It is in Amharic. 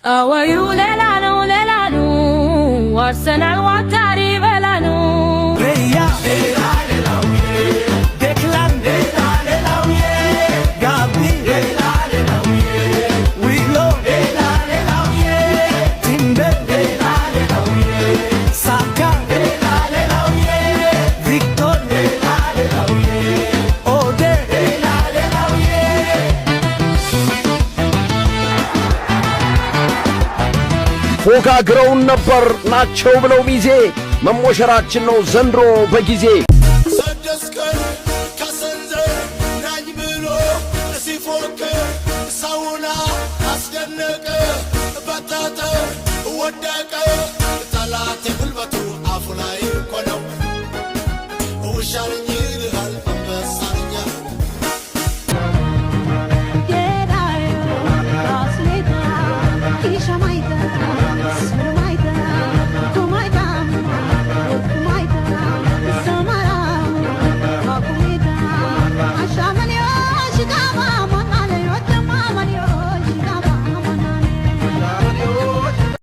አወዩ ሌላ ነው አርሰናል ዋታሪ በላ ነው ሬያ ሌላ ሌላው ዴክላን ሌላ ሌላው ጋቢ ሌላ ሌላው ዊሎ ሌላ ሌላው ቲምቤ ሌላ ሌላው ሳካ ሌላ ሌላው ቪክቶር ሌላ ሌላው ኦዴ ሌላ ሌላው ፎካግረውን ነበር ናቸው ብለው ሚዜ መሞሸራችን ነው ዘንድሮ በጊዜ